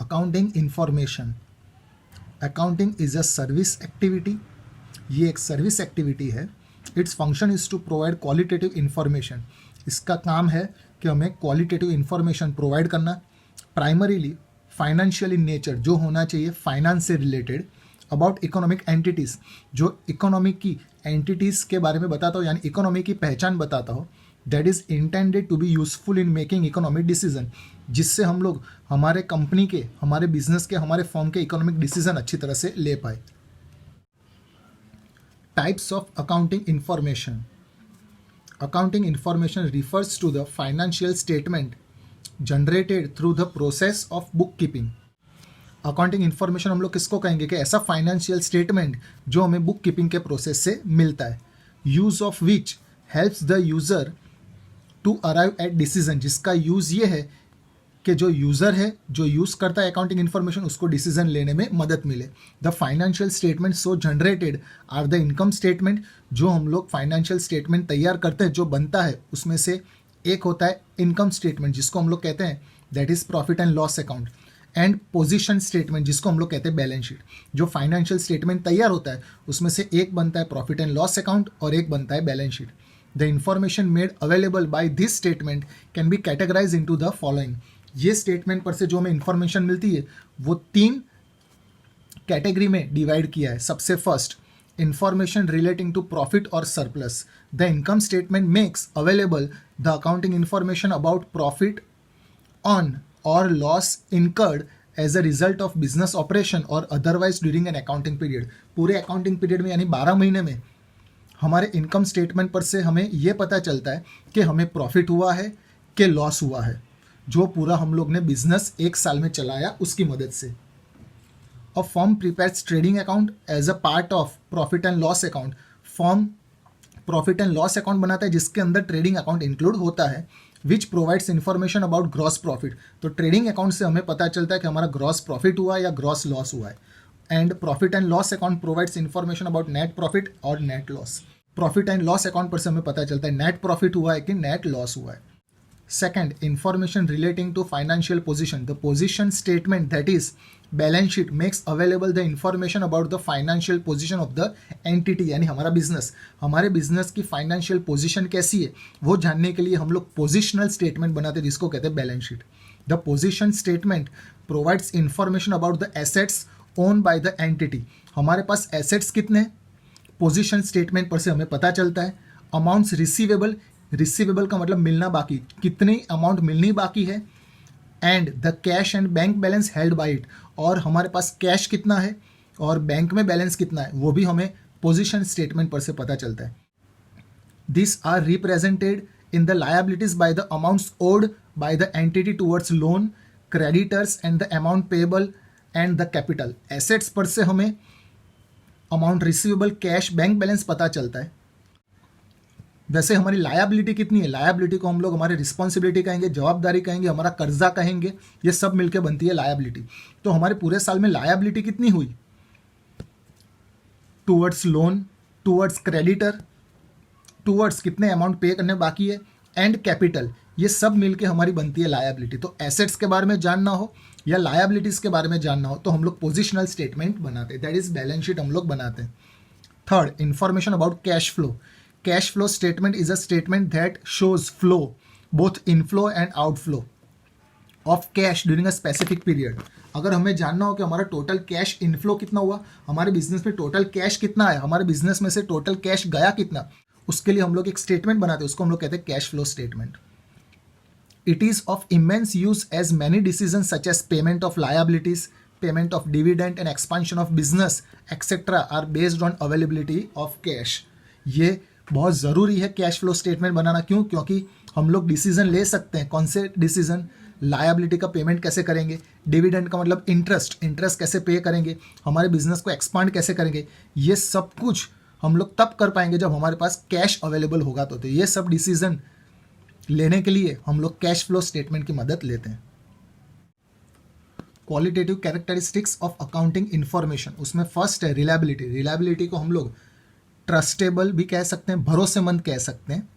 Accounting information. Accounting is a service activity, ये एक service activity है। Its function is to provide qualitative information, इसका काम है कि हमें क्वालिटेटिव इंफॉर्मेशन प्रोवाइड करना, प्राइमरीली फाइनेंशियल इन नेचर, जो होना चाहिए फाइनेंस से रिलेटेड, अबाउट इकोनॉमिक एंटिटीज़, जो इकोनॉमिक की एंटिटीज़ के बारे में बताता हो, यानी इकोनॉमी की पहचान बताता हो, that is intended to be useful in making economic decision, जिससे हम लोग हमारे कंपनी के, हमारे बिजनेस के, हमारे फर्म के इकोनॉमिक डिसीजन अच्छी तरह से ले पाए। Types of accounting information. Accounting information refers to the financial statement generated through the process of book keeping. Accounting information हम लोग किसको कहेंगे कि ऐसा फाइनेंशियल स्टेटमेंट जो हमें बुक कीपिंग के प्रोसेस से मिलता है, use of which helps the user to arrive at decision, जिसका यूज़ ये है कि जो यूज़र है, जो यूज़ करता है अकाउंटिंग इन्फॉर्मेशन, उसको डिसीजन लेने में मदद मिले। The financial statement so generated are the income statement, जो हम लोग फाइनेंशियल स्टेटमेंट तैयार करते हैं, जो बनता है उसमें से एक होता है इनकम स्टेटमेंट, जिसको हम लोग कहते हैं that is profit and loss account, and position statement, जिसको हम लोग कहते हैं बैलेंस शीट। जो फाइनेंशियल स्टेटमेंट तैयार होता है उसमें से एक बनता है प्रॉफिट एंड लॉस अकाउंट और एक बनता है balance sheet. The information made available by this statement can be categorize into the following. ये स्टेटमेंट पर से जो हमें इंफॉर्मेशन मिलती है वो 3 कैटेगरी में डिवाइड किया है। सबसे first, information relating to profit और surplus. The income statement makes available the accounting information about profit on or loss incurred as a result of business operation or otherwise during an accounting period. पूरे accounting period में यानी 12 महीने में हमारे income statement पर से हमें यह पता चलता है कि हमें प्रॉफिट हुआ है कि लॉस हुआ है, जो पूरा हम लोग ने बिजनेस 1 साल में चलाया उसकी मदद से। A firm prepares trading account as a part of profit and loss account. Firm profit and loss account बनाता है जिसके अंदर ट्रेडिंग अकाउंट इंक्लूड होता है, which provides information about gross profit. तो ट्रेडिंग अकाउंट से हमें पता चलता है कि हमारा ग्रॉस प्रॉफिट हुआ या ग्रॉस लॉस हुआ है। And profit and loss account provides information about net profit or net loss. Profit and loss account पर से हमें पता चलता है नेट प्रॉफिट हुआ है कि नेट लॉस हुआ है। Second, information relating to financial position. The position statement, that is balance sheet, makes available the information about the financial position of the entity, यानी हमारा बिजनेस, हमारे बिजनेस की फाइनेंशियल पोजीशन कैसी है वो जानने के लिए हम लोग पोजिशनल स्टेटमेंट बनाते हैं जिसको कहते हैं balance sheet. The position statement provides information about the assets own by the entity. हमारे पास एसेट्स कितने, पोजिशन स्टेटमेंट पर से हमें पता चलता है। अमाउंट्स रिसीवेबल, रिसीवेबल का मतलब मिलना बाकी, कितनी अमाउंट मिलनी बाकी है। And the cash and bank balance held by it, और हमारे पास कैश कितना है और बैंक में बैलेंस कितना है वो भी हमें पोजीशन स्टेटमेंट पर से पता चलता है। This are represented in the liabilities by the amounts owed by the entity towards loan, creditors and the amount payable and the capital. Assets पर से हमें amount receivable, cash, bank balance पता चलता है। वैसे हमारी लायबिलिटी कितनी है, लायबिलिटी को हम लोग हमारी रिस्पॉन्सिबिलिटी कहेंगे, जवाबदारी कहेंगे, हमारा कर्जा कहेंगे, ये सब मिलके बनती है लायबिलिटी। तो हमारे पूरे साल में लायबिलिटी कितनी हुई, towards loan, towards creditor, towards कितने अमाउंट पे करने बाकी है, एंड कैपिटल, ये सब मिलके हमारी बनती है लायबिलिटी। तो एसेट्स के बारे में जानना हो या लायबिलिटीज के बारे में जानना हो तो हम लोग पोजिशनल स्टेटमेंट बनाते हैं, दैट इज बैलेंस शीट हम लोग बनाते हैं। Third, information about cash flow. Cash flow statement is a statement that shows flow, both inflow and outflow of cash during a specific period. अगर हमें जानना हो कि हमारा टोटल कैश इनफ्लो कितना हुआ, हमारे बिजनेस में टोटल कैश कितना है, हमारे बिजनेस में से टोटल कैश गया कितना, उसके लिए हम लोग एक स्टेटमेंट बनाते हैं, उसको हम लोग कहते हैं cash flow statement. It is of immense use as many decision such as payment of liabilities, payment of dividend and expansion of business etcetera are based on availability of cash. ये बहुत ज़रूरी है कैश फ्लो स्टेटमेंट बनाना। क्यों? क्योंकि हम लोग decision ले सकते हैं। कौन से डिसीजन? लायबिलिटी का पेमेंट कैसे करेंगे, डिविडेंड का मतलब इंटरेस्ट, इंटरेस्ट कैसे पे करेंगे, हमारे बिजनेस को एक्सपांड कैसे करेंगे, ये सब कुछ हम लोग तब कर पाएंगे जब हमारे पास कैश अवेलेबल होगा। तो ये सब डिसीजन लेने के लिए हम लोग कैश फ्लो स्टेटमेंट की मदद लेते हैं। Qualitative characteristics of accounting information, उसमें फर्स्ट है रिलायबिलिटी। रिलायबिलिटी को हम लोग ट्रस्टेबल भी कह सकते हैं, भरोसेमंद कह सकते हैं।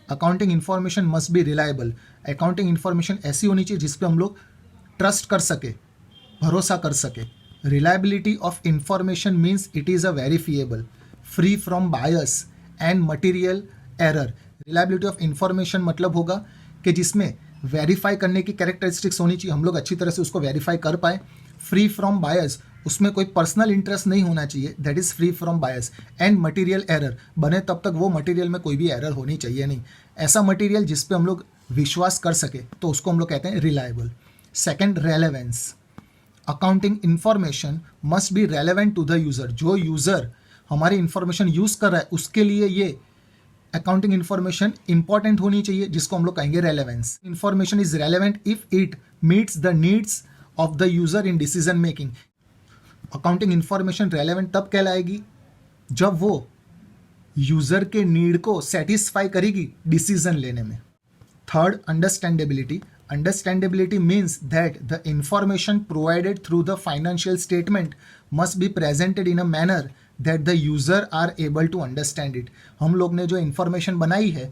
Accounting information must be reliable. Accounting information ऐसी होनी चाहिए जिस पे हम लोग ट्रस्ट कर सके। भरोसा कर सके। Reliability of information means it is a verifiable, free from bias and material error. Reliability of information मतलब होगा कि जिसमें वेरीफाई करने की कैरेक्टरिस्टिक्स होनी चाहिए, हम लोग अच्छी तरह से उसको वेरीफाई कर पाए। फ्री फ्रॉम बायस, उसमें कोई पर्सनल इंटरेस्ट नहीं होना चाहिए, that is free from bias. And material error, बने तब तक वो मटेरियल में कोई भी एरर होनी चाहिए नहीं, ऐसा मटेरियल जिस पे हम लोग विश्वास कर सके, तो उसको हम लोग कहते हैं reliable. Second, relevance. Accounting information must be relevant to the user. जो यूज़र हमारी इंफॉर्मेशन यूज़ कर रहा है उसके लिए ये अकाउंटिंग इंफॉर्मेशन इंपॉर्टेंट होनी चाहिए, जिसको हम लोग कहेंगे relevance. Information is relevant if it meets the needs of the user in decision making. Accounting information relevant तब कहलाएगी जब वो यूज़र के नीड को सेटिस्फाई करेगी डिसीजन लेने में। Third, understandability. Understandability means that the information provided through the financial statement must be presented in a manner that the user are able to understand it. हम लोग ने जो इंफॉर्मेशन बनाई है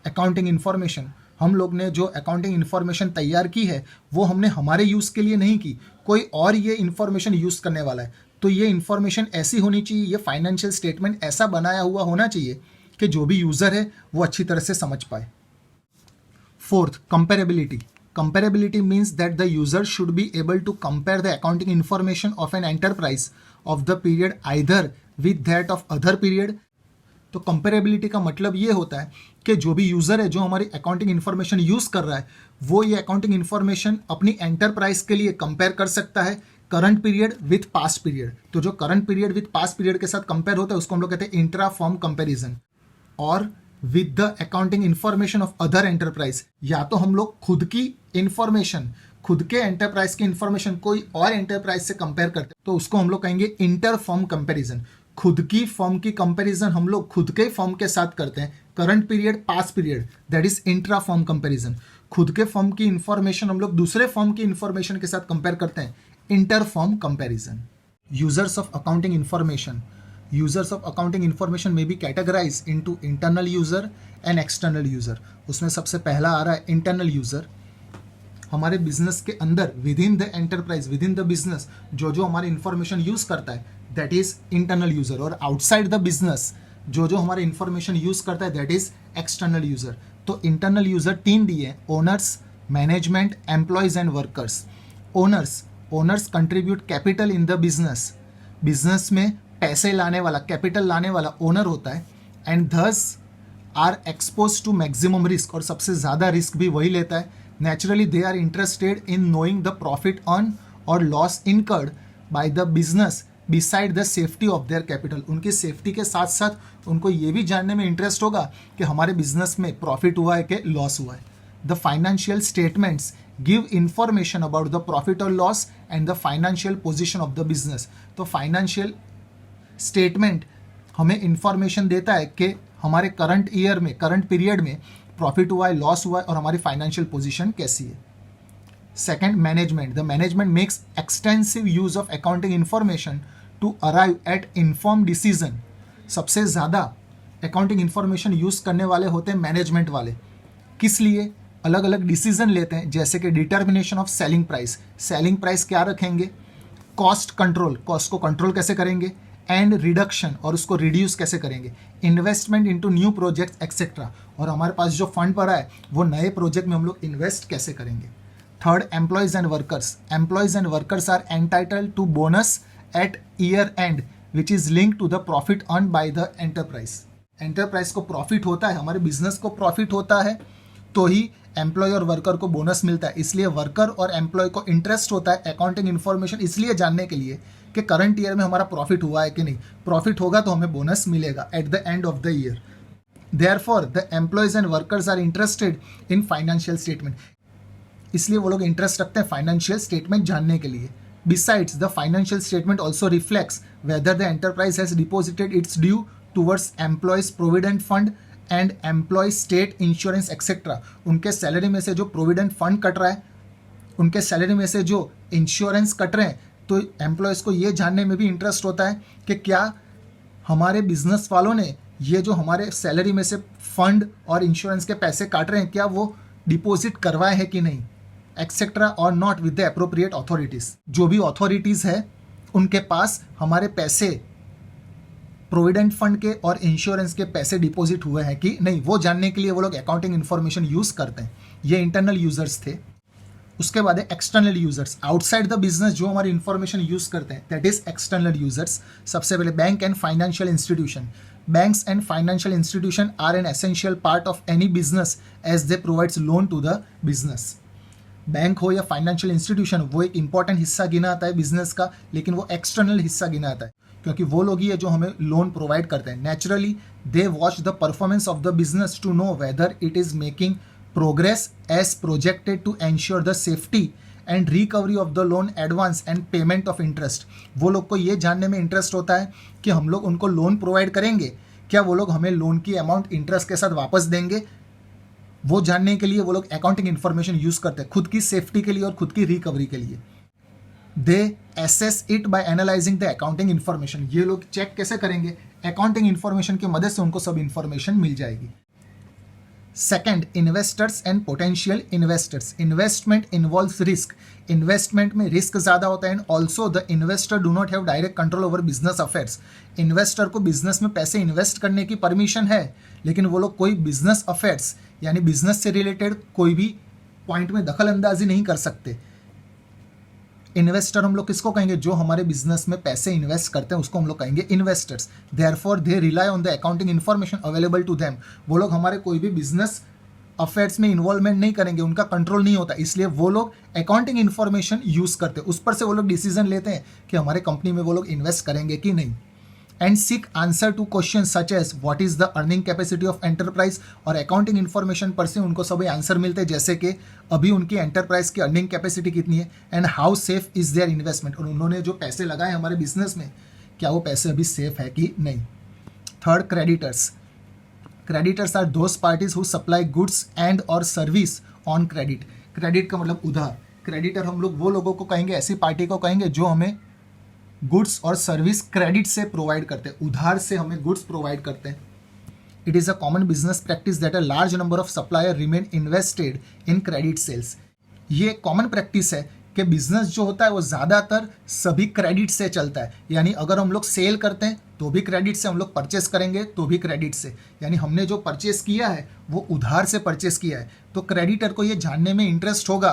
अकाउंटिंग इंफॉर्मेशन, हम लोग ने जो अकाउंटिंग इंफॉर्मेशन तैयार की है वो हमने हमारे यूज़ के लिए नहीं की, कोई और ये इंफॉर्मेशन यूज़ करने वाला है। तो ये इंफॉर्मेशन ऐसी होनी चाहिए, ये फाइनेंशियल स्टेटमेंट ऐसा बनाया हुआ होना चाहिए कि जो भी यूज़र है वो अच्छी तरह से समझ पाए। Fourth, comparability. Comparability means that the user should be able to compare the accounting information of an enterprise of the period either with that of other period. तो कंपेरेबिलिटी का मतलब ये होता है कि जो भी यूज़र है जो हमारी अकाउंटिंग इन्फॉर्मेशन यूज़ कर रहा है वो ये अकाउंटिंग इन्फॉर्मेशन अपनी एंटरप्राइज के लिए कंपेयर कर सकता है current period with past period. तो जो current period with past period के साथ कंपेयर होता है उसको हम लोग कहते हैं इंट्रा फॉर्म कंपेरिजन। और with the accounting information of other enterprise, या तो हम लोग खुद की इंफॉर्मेशन, खुद के एंटरप्राइज की इंफॉर्मेशन कोई और एंटरप्राइज से कंपेयर करते हैं तो उसको हम लोग कहेंगे इंटर फॉर्म कंपेरिजन। खुद की फॉर्म की कंपेरिजन हम लोग खुद के फॉर्म के साथ करते हैं, current period past period, that is intra form comparison. खुद के फॉर्म की इंफॉर्मेशन हम लोग दूसरे फॉर्म की इंफॉर्मेशन के साथ कंपेयर करते हैं, inter form comparison. Users of accounting information. Users of accounting information may be categorized into internal user and external user. उसमें सबसे पहला आ रहा है internal user। हमारे बिजनेस के अंदर with in the enterprise, with in the business जो जो हमारी इंफॉर्मेशन यूज़ करता है दैट इज इंटरनल यूज़र। और आउटसाइड द बिजनेस जो जो हमारी इंफॉर्मेशन यूज़ करता है दैट इज एक्सटर्नल यूज़र। तो इंटरनल यूज़र तीन दिए, owners, management, employees and workers. Owners contribute capital in the business. Business में पैसे लाने वाला, कैपिटल लाने वाला ओनर होता है and thus are expose to maximum risk, और सबसे ज़्यादा रिस्क भी वही लेता है। Naturally they are interested in knowing the profit earn or loss incurred by the business beside the safety of their capital. उनकी सेफ्टी के साथ साथ उनको ये भी जानने में इंटरेस्ट होगा कि हमारे बिजनेस में प्रॉफिट हुआ है कि लॉस हुआ है। The financial statements give information about the profit or loss and the financial position of the business. तो फाइनेंशियल स्टेटमेंट हमें इंफॉर्मेशन देता है कि हमारे करंट ईयर में, करंट पीरियड में प्रॉफिट हुआ है, लॉस हुआ है और हमारी फाइनेंशियल पोजीशन कैसी है। Second, management. The management makes extensive use of accounting information to arrive at inform decision. सबसे ज़्यादा अकाउंटिंग इंफॉर्मेशन यूज़ करने वाले होते हैं मैनेजमेंट वाले। किस लिए? अलग अलग डिसीजन लेते हैं, जैसे कि determination of selling price. Selling price क्या रखेंगे? कॉस्ट कंट्रोल, कॉस्ट को कंट्रोल कैसे करेंगे, एंड रिडक्शन, और उसको रिड्यूस कैसे करेंगे, investment into new project etcetera, और हमारे पास जो फंड पड़ा है वो नए प्रोजेक्ट में हम लोग इन्वेस्ट कैसे करेंगे। Third, employees and workers. Employees and workers are entitled to bonus at year end which is link to the profit earn by the enterprise. Enterprise को प्रॉफिट होता है, हमारे बिजनेस को प्रॉफिट होता है तो ही एम्प्लॉय और वर्कर को बोनस मिलता है। इसलिए वर्कर और एम्प्लॉय को इंटरेस्ट होता है अकाउंटिंग इन्फॉर्मेशन इसलिए जानने के लिए कि करंट ईयर में हमारा प्रॉफिट हुआ है कि नहीं। प्रॉफिट होगा तो हमें बोनस मिलेगा at the end of the year. Therefore the employees and workers are interested in financial statement. इसलिए वो लोग इंटरेस्ट रखते हैं फाइनेंशियल स्टेटमेंट जानने के लिए। Besides, the financial statement also reflects whether the enterprise has deposited its due towards employees' provident fund and employee state insurance etc. उनके salary में से जो प्रोविडेंट फंड कट रहा है, उनके सैलरी में से जो इंश्योरेंस कट रहे हैं, तो एम्प्लॉयज़ को ये जानने में भी इंटरेस्ट होता है कि क्या हमारे बिजनेस वालों ने ये जो हमारे सैलरी में से फंड और इंश्योरेंस के पैसे काट रहे हैं क्या वो डिपॉजिट करवाए हैं कि नहीं। एक्सेट्रा और not with the appropriate authorities. जो भी अथॉरिटीज है उनके पास हमारे पैसे प्रोविडेंट फंड के और इंश्योरेंस के पैसे डिपॉजिट हुए हैं कि नहीं, वो जानने के लिए वो लोग अकाउंटिंग इन्फॉर्मेशन यूज करते हैं। ये इंटरनल यूजर्स थे। उसके बाद है external users, outside the business जो हमारी इन्फॉर्मेशन यूज करते हैं, दैट इज एक्सटर्नल यूजर्स। सबसे पहले bank and financial institution. Banks and financial institution are an essential part of any business as they provides loan to the business. Bank हो या financial institution, वो एक important हिस्सा गिना आता है बिजनेस का, लेकिन वो एक्सटर्नल हिस्सा गिना आता है क्योंकि वो लोग ही है जो हमें लोन प्रोवाइड करते हैं। Naturally they watch the performance of the business to know whether it is making progress as projected to ensure the safety and recovery of the loan advance and payment of interest. वो लोग को ये जानने में interest होता है कि हम लोग उनको लोन प्रोवाइड करेंगे, क्या वो लोग हमें लोन की अमाउंट इंटरेस्ट के साथ वापस देंगे। वो जानने के लिए वो लोग अकाउंटिंग इन्फॉर्मेशन यूज करते हैं, खुद की सेफ्टी के लिए और खुद की रिकवरी के लिए। They assess it by analysing the accounting information. ये लोग चेक कैसे करेंगे? अकाउंटिंग इन्फॉर्मेशन की मदद से उनको सब इन्फॉर्मेशन मिल जाएगी। Second, investors and potential investors. Investment involves risk. Investment में रिस्क ज़्यादा होता है and also the investor do not have direct control over business affairs. Investor को बिजनेस में पैसे इन्वेस्ट करने की परमिशन है, लेकिन वो लोग कोई बिजनेस अफेयर्स यानी बिजनेस से रिलेटेड कोई भी पॉइंट में दखल अंदाजी नहीं कर सकते। इन्वेस्टर हम लोग किसको कहेंगे? जो हमारे बिजनेस में पैसे इन्वेस्ट करते हैं उसको हम लोग कहेंगे investors. Therefore they rely on the accounting information available to them. वो लोग हमारे कोई भी बिजनेस अफेयर्स में इन्वॉल्वमेंट नहीं करेंगे, उनका कंट्रोल नहीं होता, इसलिए वो लोग अकाउंटिंग इन्फॉर्मेशन यूज करते हैं। उस पर से वो लोग डिसीजन लेते हैं कि हमारे कंपनी में वो लोग इन्वेस्ट करेंगे कि नहीं। And seek answer to question such as what is the earning capacity of enterprise. और अकाउंटिंग इन्फॉर्मेशन पर से उनको सभी आंसर मिलते हैं, जैसे कि अभी उनकी एंटरप्राइज की अर्निंग कैपेसिटी कितनी है and how safe is their investment. और उन्होंने जो पैसे लगाए हमारे बिजनेस में, क्या वो पैसे अभी सेफ है कि नहीं। Third, creditors. Creditors are those parties who supply goods and और सर्विस ऑन क्रेडिट। क्रेडिट का मतलब उधार। क्रेडिटर हम लोग वो लोगों को कहेंगे, ऐसी पार्टी को कहेंगे जो हमें गुड्स और सर्विस क्रेडिट से प्रोवाइड करते हैं, उधार से हमें गुड्स प्रोवाइड करते हैं। It is a common business practice that a large number of supplier remain invested in credit sales. ये कॉमन प्रैक्टिस है कि बिजनेस जो होता है वो ज़्यादातर सभी क्रेडिट से चलता है। यानी अगर हम लोग सेल करते हैं तो भी क्रेडिट से, हम लोग परचेस करेंगे तो भी क्रेडिट से। यानी हमने जो परचेस किया है वो उधार से परचेस किया है, तो क्रेडिटर को ये जानने में इंटरेस्ट होगा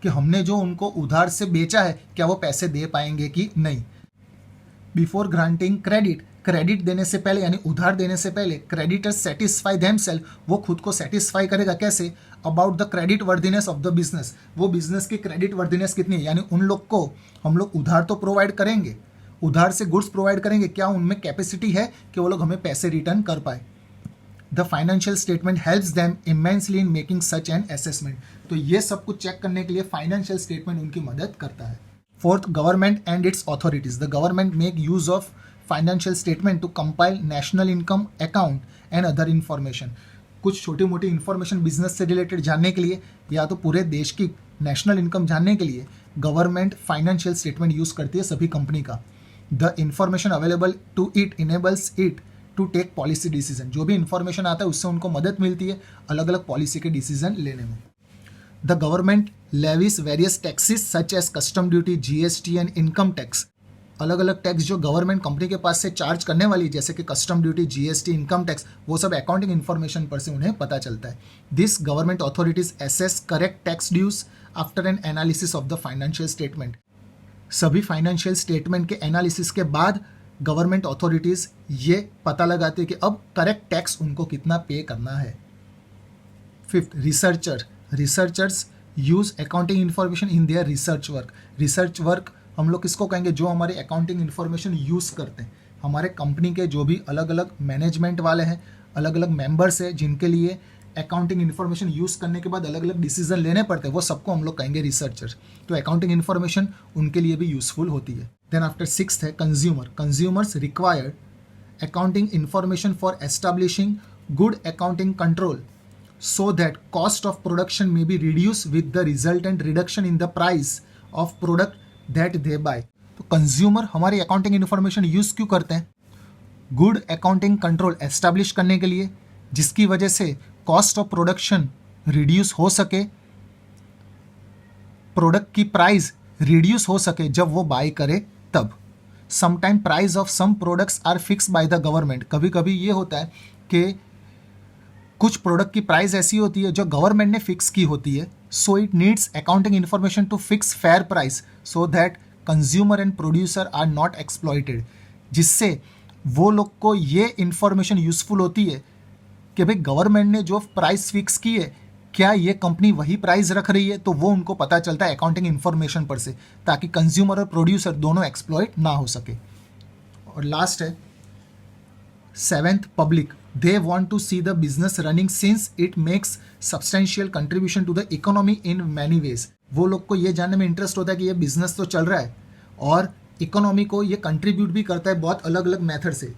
कि हमने जो उनको उधार से बेचा है क्या वो पैसे दे पाएंगे कि नहीं। बिफोर ग्रांटिंग क्रेडिट, क्रेडिट देने से पहले यानी उधार देने से पहले क्रेडिटर्स सेटिस्फाई देमसेल्फ, वो खुद को सेटिस्फाई करेगा कैसे? About the credit worthiness of the business. वो बिजनेस की क्रेडिट वर्दीनेस कितनी है, यानी उन लोग को हम लोग उधार तो प्रोवाइड करेंगे, उधार से गुड्स प्रोवाइड करेंगे, क्या उनमें कैपेसिटी है कि वो लोग हमें पैसे रिटर्न कर पाए। The financial statement helps them immensely in making such an assessment. तो ये सब कुछ चेक करने के लिए फाइनेंशियल स्टेटमेंट उनकी मदद करता है। Fourth, government and its authorities. The government make use of financial statement to compile national income account and other information. कुछ छोटी मोटी इन्फॉर्मेशन बिजनेस से रिलेटेड जानने के लिए या तो पूरे देश की नेशनल इनकम जानने के लिए गवर्नमेंट फाइनेंशियल स्टेटमेंट यूज करती है सभी कंपनी का। The information available to it enables it to take policy decision. जो भी इंफॉर्मेशन आता है उससे उनको मदद मिलती है अलग अलग पॉलिसी के डिसीजन लेने में। The government levies various taxes such as custom duty, GST and income tax. अलग अलग टैक्स जो गवर्नमेंट कंपनी के पास से चार्ज करने वाली, जैसे कि custom duty, GST, income tax, वो सब अकाउंटिंग इन्फॉर्मेशन पर से उन्हें पता चलता है। This government authorities assess correct tax dues after an analysis of the financial statement. सभी फाइनेंशियल स्टेटमेंट के एनालिसिस के बाद गवर्नमेंट अथॉरिटीज ये पता लगाती है कि अब करेक्ट टैक्स उनको कितना पे करना है। Fifth, researcher. Researchers use accounting information in their research work. Research work हम लोग किसको कहेंगे? जो हमारे अकाउंटिंग इन्फॉर्मेशन यूज़ करते हैं, हमारे कंपनी के जो भी अलग अलग मैनेजमेंट वाले हैं, अलग अलग मेंबर्स हैं जिनके लिए अकाउंटिंग इन्फॉर्मेशन यूज़ करने के बाद अलग अलग डिसीजन लेने पड़ते हैं, वो सबको हम लोग कहेंगे रिसर्चर। तो अकाउंटिंग इन्फॉर्मेशन उनके लिए भी यूजफुल होती है। देन आफ्टर सिक्स्थ है consumer. Consumers required accounting information for establishing good accounting control so that cost of production may be reduced with the resultant reduction in the price of product that they buy. तो consumer हमारी accounting information use क्यों करते हैं? Good accounting control establish करने के लिए, जिसकी वजह से कॉस्ट ऑफ प्रोडक्शन रिड्यूस हो सके प्रोडक्ट की प्राइस रिड्यूस हो सके जब वो बाय करे तब। Sometime price of some products are fix by the government, कभी कभी ये होता है कि कुछ प्रोडक्ट की प्राइस ऐसी होती है जो गवर्नमेंट ने फिक्स की होती है, so it needs accounting information to fix fair price so that consumer and producer are not exploited. जिससे वो लोग को ये इन्फॉर्मेशन यूजफुल होती है कि भाई गवर्नमेंट ने जो प्राइस फिक्स की है क्या ये कंपनी वही प्राइस रख रही है, तो वो उनको पता चलता है अकाउंटिंग इन्फॉर्मेशन पर से, ताकि कंज्यूमर और प्रोड्यूसर दोनों एक्सप्लॉइट ना हो सके। और लास्ट है 7th, public. They want to see the business running since it makes substantial contribution to the economy in many ways. वो लोग को ये जानने में इंटरेस्ट होता है कि ये बिजनेस तो चल रहा है और इकोनॉमी को ये कंट्रीब्यूट भी करता है बहुत अलग अलग मेथड से,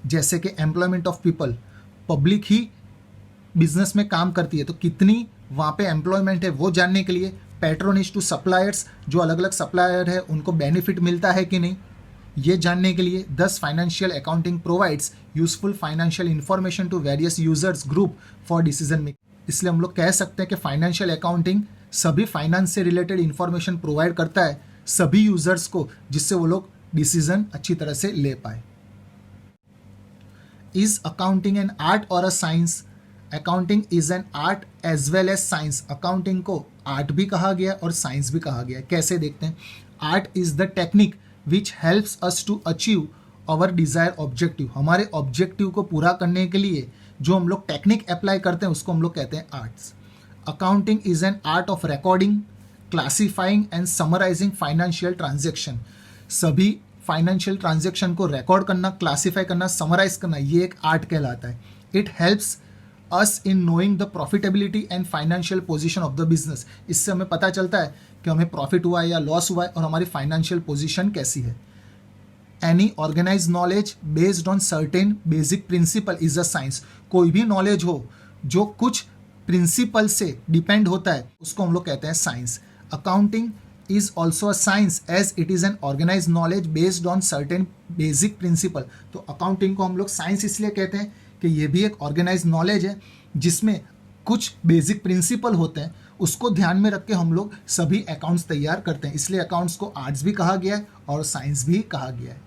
जैसे कि employment of people. Public he business में काम करती है तो कितनी वहाँ पे एम्प्लॉयमेंट है वो जानने के लिए। पैट्रोनेज टू सप्लायर्स, जो अलग अलग सप्लायर है उनको बेनिफिट मिलता है कि नहीं, ये जानने के लिए। 10 financial accounting provides useful financial information to various users group for decision making. इसलिए हम लोग कह सकते हैं कि फाइनेंशियल अकाउंटिंग सभी फाइनेंस से रिलेटेड इंफॉर्मेशन प्रोवाइड करता है सभी यूजर्स को, जिससे वो लोग डिसीजन अच्छी तरह से ले पाए। इज अकाउंटिंग एन आर्ट और a science? Accounting is an art as well as science. Accounting को आर्ट भी कहा गया और साइंस भी कहा गया। कैसे देखते हैं? Art is the technique which helps us to achieve our desire objective. हमारे ऑब्जेक्टिव को पूरा करने के लिए जो हम लोग टेक्निक अप्लाई करते हैं उसको हम लोग कहते हैं arts. Accounting is an art of recording, classifying and summarising financial transaction. सभी फाइनेंशियल ट्रांजेक्शन को रिकॉर्ड करना, क्लासीफाई करना, समराइज करना, ये एक आर्ट कहलाता है। It helps us in knowing the profitability and financial position of the business. इससे हमें पता चलता है कि हमें प्रॉफिट हुआ है या लॉस हुआ है और हमारी फाइनेंशियल पोजीशन कैसी है। Any organise knowledge based on certain basic principle is a science. कोई भी नॉलेज हो जो कुछ प्रिंसिपल से डिपेंड होता है उसको हम लोग कहते हैं science. Accounting is also a science as it is an organise knowledge based on certain basic principle. तो अकाउंटिंग को हम लोग साइंस इसलिए कहते हैं कि ये भी एक ऑर्गेनाइज नॉलेज है जिसमें कुछ बेसिक प्रिंसिपल होते हैं, उसको ध्यान में रख के हम लोग सभी अकाउंट्स तैयार करते हैं। इसलिए अकाउंट्स को आर्ट्स भी कहा गया है और साइंस भी कहा गया है।